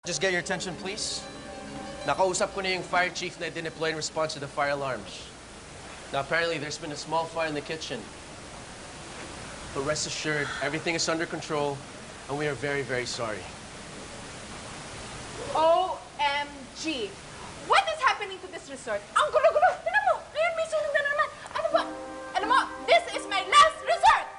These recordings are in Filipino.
Just get your attention, please. Nakausap ko na yung fire chief na dineploy in response to the fire alarms. Now, apparently, there's been a small fire in the kitchen. But rest assured, everything is under control, and we are very, very sorry. OMG! What is happening to this resort? Ang gulo-gulo! Tignan mo! Ngayon may sunog na naman! Ano ba? Alam mo, this is my last resort!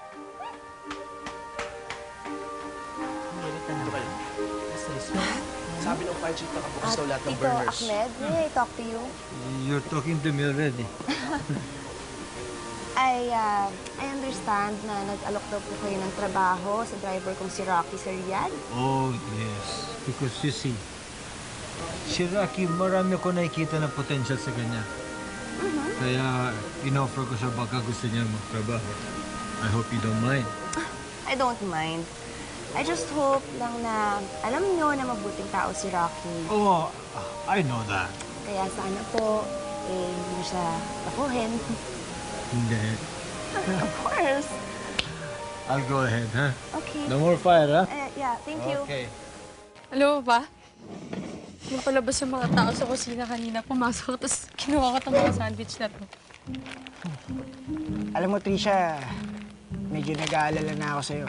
Sabi ng fire chief, nakabukas daw lahat ng Tito burners. Ahmed, may I talk to you? You're talking to me already. I understand na nag-alok daw po kayo ng trabaho sa driver kong si Rocky sa Riyadh. Oh, yes. Because you see, si Rocky, marami ko nakikita na potential sa kanya. Kaya in-offer ko siya baka gusto niya magtrabaho. I hope you don't mind. I don't mind. I just hope lang na alam niyo na mabuting tao si Rocky. Oh, I know that. Kaya sana po, hindi mo siya takuhin. Hindi. Of course. I'll go ahead, huh? Okay. No more fire, huh? Yeah, thank you. Okay. Alam mo ba? Nung palabas yung mga tao sa kusina kanina, pumasok tapos kinuha ko itong mga sandwich na to. Alam mo, Trisha, medyo nag-aalala na ako sa'yo.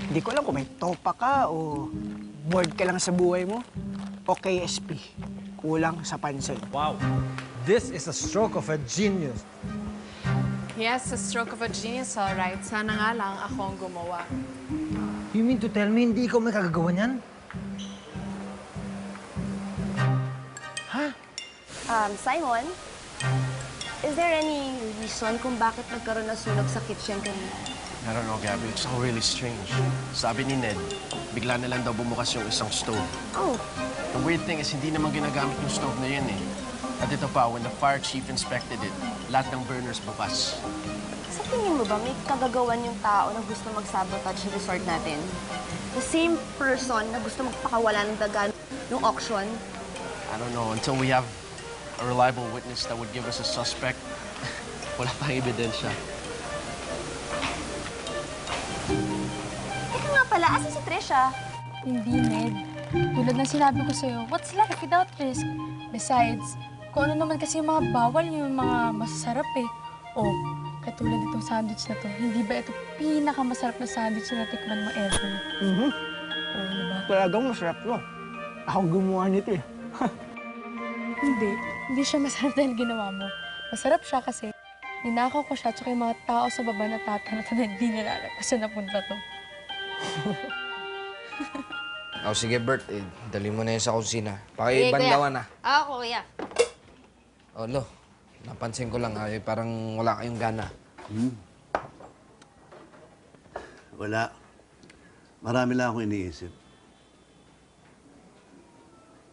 Hindi ko alam kung may topa ka o bored ka lang sa buhay mo o KSP. Kulang sa pansin. Wow. This is a stroke of a genius. Yes, a stroke of a genius, all right. Sana nga lang ako ang gumawa. You mean to tell me hindi ikaw may kagagawa niyan? Simon, is there any reason kung bakit nagkaroon ng sunog sa kitchen kanina? I don't know, Gabby. It's all really strange. Sabi ni Ned, bigla na lang daw bumukas yung isang stove. Oh, The weird thing is, hindi naman ginagamit yung stove na yun eh. At ito pa, when the fire chief inspected it, lahat ng burners bukas. sa tingin mo ba may kagagawan yung tao na gusto mag-sabotage sa resort natin? The same person na gusto magpakawala ng daga ng auction? I don't know, until we have a reliable witness that would give us a suspect, wala pang ebidensya. Teka nga pala, asa si Trisha? Hindi, Ned. Tulad ng sinabi ko sa'yo, what's life without risk? Besides, kung ano naman kasi yung mga bawal, yung mga masasarap eh. Oh, katulad itong sandwich na to, hindi ba ito pinakamasarap na sandwich na natikman mo ever? Oo, diba? Talagang masarap, no? Ako gumawa nito eh. Hindi siya masarap dahil ginawa mo. Masarap siya kasi ninakaw ko siya tsaka yung mga tao sa baba na tatanata na hindi nila alam kung saan napunta to. Oh, sige, Bert. Dali mo na yun sa kusina. Pakibanlawan na. Ako, kuya. Oh, Lo. Napansin ko lang, parang wala kayong gana. Wala. Marami lang akong iniisip.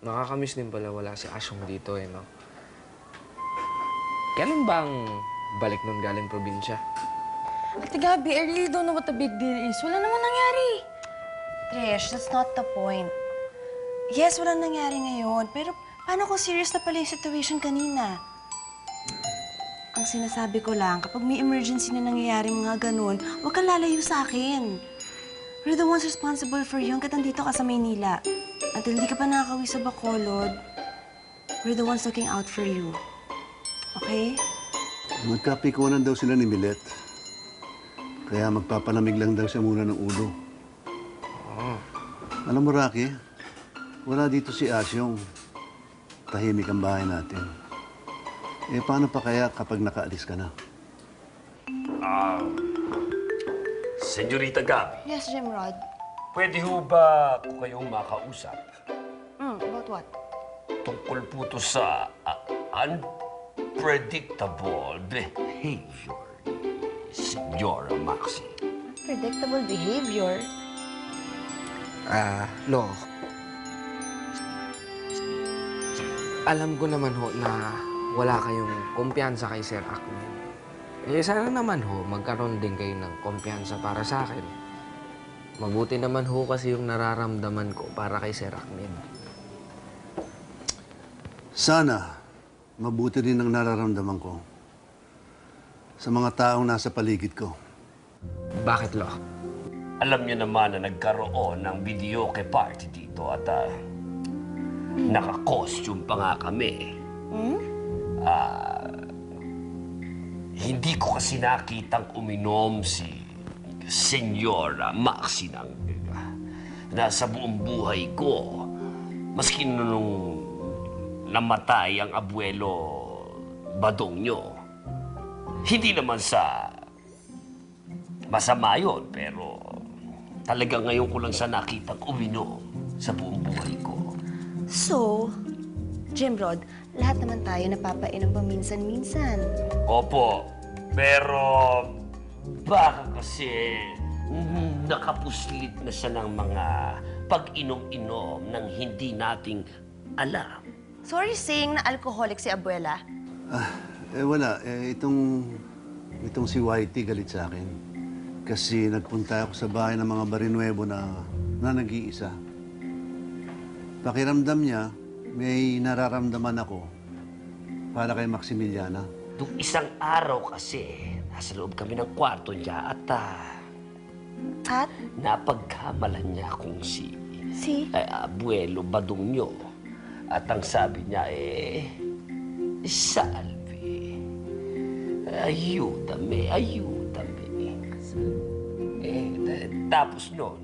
Nakakamiss din pala wala si Asyong dito, no? Kailan bang balik nun galing probinsya? Ate Gabi, I really don't know what the big deal is. Wala naman nangyari. Trish, that's not the point. Yes, walang nangyari ngayon, pero paano kung serious na pala yung situation kanina? Ang sinasabi ko lang, kapag may emergency na nangyayari mga ganun, huwag kang lalayo sa akin. We're the ones responsible for you hanggat nandito ka sa Maynila. Until hindi ka pa nakakauwi sa Bacolod, we're the ones looking out for you. Okay? Magkapikunan daw sila ni Milet. Kaya magpapalamig lang daw siya muna ng ulo. Alam mo, Rocky, wala dito si Asyong. Tahimik ang bahay natin. Eh, paano pa kaya kapag nakaalis ka na? Senyorita Gabi, Yes, Jim Rod. pwede ho ba ko kayong makausap About what? tungkol po to sa unpredictable behavior ni Senyora Maxie? Predictable behavior. Lo. Alam ko naman ho na wala kayong kumpiyansa kay Sir Akmen. Eh, sana naman ho, magkaroon din kayo ng kumpiyansa para sa akin. Mabuti naman ho kasi yung nararamdaman ko para kay Sir Akmen. Sana, mabuti rin ang nararamdaman ko sa mga taong nasa paligid ko. Bakit, Lo? Alam niyo naman na nagkaroon ng videoke party dito. dito at naka-costume pa nga kami. Hindi ko kasi nakitang uminom si Senyora Maxi ng nasa buong buhay ko. Maski nung namatay ang abuelo badong nyo. Hindi naman sa masama yun, pero talagang ngayon ko lang sa nakitang uminom sa buong buhay ko. So, Jim Rod, lahat naman tayo napapainom paminsan-minsan. Opo, pero baka kasi nakapuslit na siya ng mga pag-inom-inom ng hindi nating alam. So are you saying na alcoholic si Abuela? Wala. Itong si Whitey galit sa akin. Kasi nagpunta ako sa bahay ng mga Barinuevo na nag-iisa. Pakiramdam niya, may nararamdaman ako para kay Maximiliana. Nung isang araw kasi, nasa loob kami ng kwarto niya at At? napagkamalan niya kung si Si? abuelo badong nyo. At ang sabi niya Salvi, ayúdame, ayúdame. Tapos noon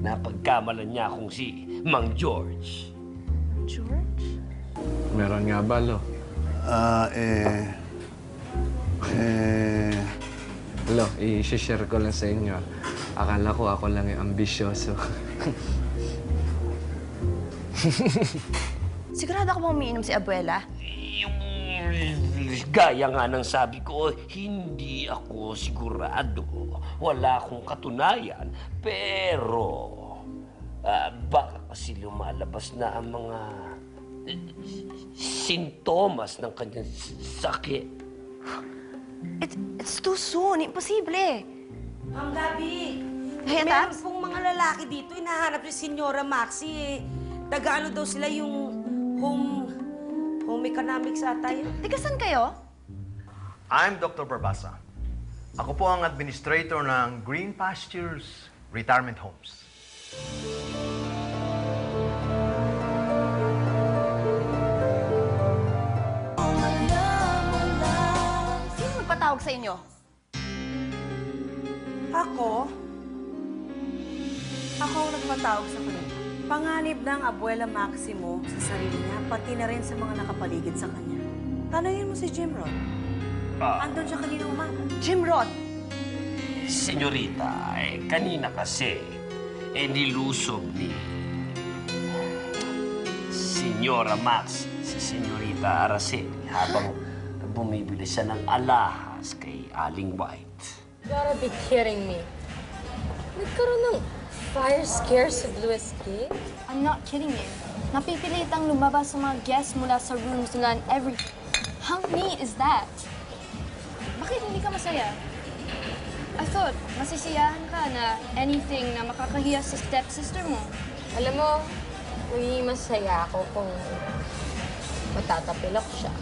napagkamalan niya kung si Mang George. George? Meron nga ba, Lo? Lo, i-share ko lang sa inyo. Akala ko ako lang yung ambisyoso. Sigurado ka bang umiinom si Abuela? Yung gaya nga ng sabi ko, hindi ako sigurado. Wala akong katunayan. Pero baka kasi lumalabas na ang mga sintomas ng kanyang sakit. It's too soon. Imposible. Ma'am Gabi, Hey, meron Tabs? pong mga lalaki dito, hinahanap si Senyora Maxi. Taga-ano daw sila yung home economics ata yun. Teka, saan kayo? I'm Dr. Barbasa. Ako po ang administrator ng Green Pastures Retirement Homes. Sino nagpatawag sa inyo? Ako ang nagpatawag sa kanya. Panganib ng Abuela Maximo sa sarili niya, pati na rin sa mga nakapaligid sa kanya. Tanungin mo si Jim Rod. Andun siya kanina umaga. Jim Rod. Senyorita, kanina kasi, nilusob ni Senyora Max, si Senyorita Araceli, habang bumibili siya ng alahas kay Aling White. You gotta be kidding me. Nagkaroon ng fire scare si Luis Kay? I'm not kidding you. Napipilitang lumabas sa mga guests mula sa rooms nila and everything. How neat is that? Bakit hindi ka masaya? I thought, masisiyahan ka na anything na makakahiya sa stepsister mo. Alam mo, magiging masaya ako kung matatapilok siya.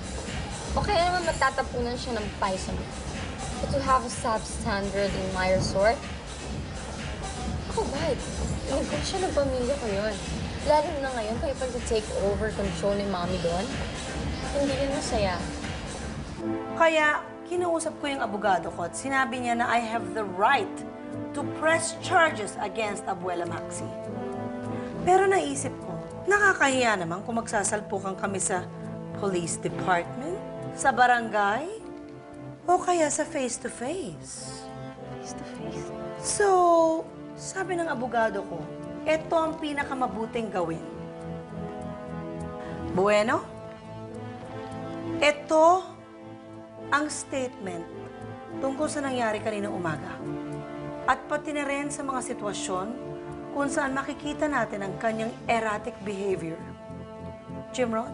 O kaya naman matatapunan siya ng paisa mo. But to have a substandard in my resort, ako ba? Negosyo ng pamilya ko yun. Lalo na ngayon, kayo pa take over control ni Mommy doon. Hindi yun masaya. Kaya, kinausap ko yung abogado ko at sinabi niya na I have the right to press charges against Abuela Maxi. Pero naisip ko, nakakahiya naman kung magsasalpukan kami sa police department, sa barangay, o kaya sa face-to-face. Face-to-face? So, sabi ng abogado ko, ito ang pinakamabuting gawin. Bueno, ito ang statement tungkol sa nangyari kaninang umaga. At pati na rin sa mga sitwasyon kung saan makikita natin ang kanyang erratic behavior. Jim Rod?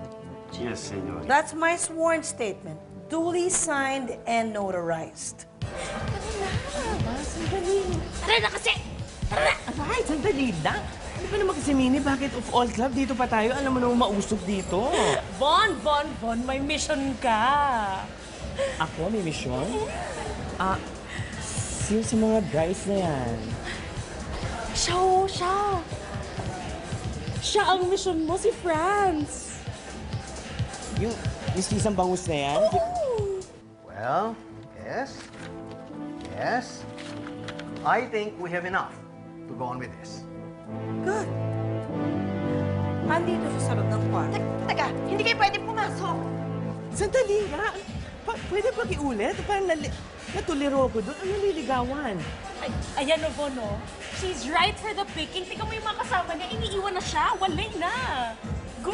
Yes, Senyor. That's my sworn statement. Duly signed and notarized. Tara na kasi! Tara na! Ay, sandali lang. Ano ba naman kasi, Mini? Bakit of all club dito pa tayo? Alam mo naman mausog dito. Von, may mission ka. Ako, may misyon? Sino sa mga guys na yan? Siya. Siya ang mission mo, si Franz. Yung mistisang bangus na yan? Well, yes. Yes. I think we have enough to go on with this. Good. Andito siya sa loob ng kwarto. Teka, hindi kayo pwede pumasok. Sandali nga. Pwede pakiulit? Parang natuliro ko doon. Ano nililigawan? Ay, ayan o, no? She's right for the picking. Tingnan mo yung mga kasama niya. Iniiwan na siya. Walay na. Go!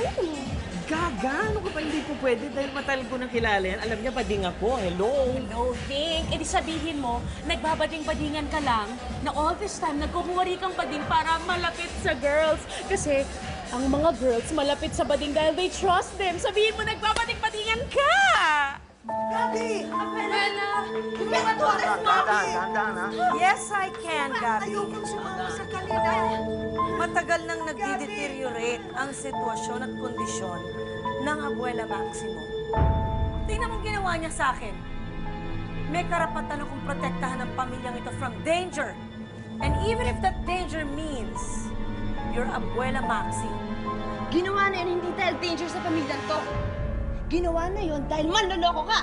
Gaga, ano ka pa hindi po pwede dahil matagal ko nang kilala yan. Alam niya, bading ako. Hello? Hello, Ving. E di sabihin mo, nagbabading-badingan ka lang na all this time nagkukuwari kang bading para malapit sa girls. Kasi ang mga girls malapit sa bading dahil they trust them. Sabihin mo, nagbabading-badingan ka! Gabi! Abela! Dahan, ha? Yes, I can, Gabi. Ayokong sumama sa kanila. Matagal nang nagdi-deteriorate ang sitwasyon at kondisyon ng Abuela Maximo. Tingnan mong ginawa niya sa akin. May karapatan akong protektahan ang pamilyang ito from danger. And even if that danger means your Abuela Maxi. Ginawa na yun hindi dahil danger sa pamilyang to. Ginawa na yun dahil manloloko ka.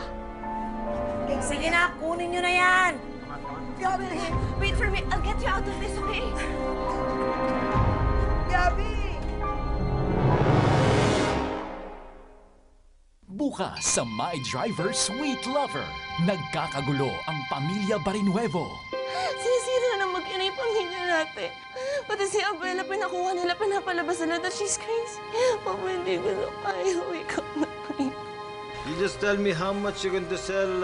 Sige na, kunin niyo na yan. Gabi, wait for me. I'll get you out of this, okay? Gabi! Bukas sa My Driver Sweet Lover, nagkakagulo ang pamilya Barinuevo. Sinisira na mag-ina yung pamilya natin. Pati si Abuela, pinakuha nila, pinapalabas nila that she's crazy. Papa, hindi ko na kaya. Wake up na, please. You just tell me how much you're going to sell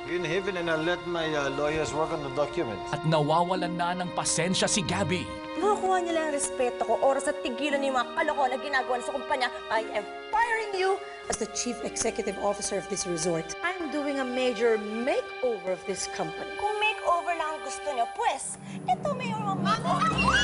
in heaven and I'll let my lawyers work on the documents. At nawawalan na ng pasensya si Gabby. Makukuha niya lang ang respeto ko, oras at tigilan niyo yung mga kalokohan na ginagawa sa kumpanya. I am firing you as the Chief Executive Officer of this resort. I'm doing a major makeover of this company. Kung makeover lang ang gusto niyo, pues, ito may makeover.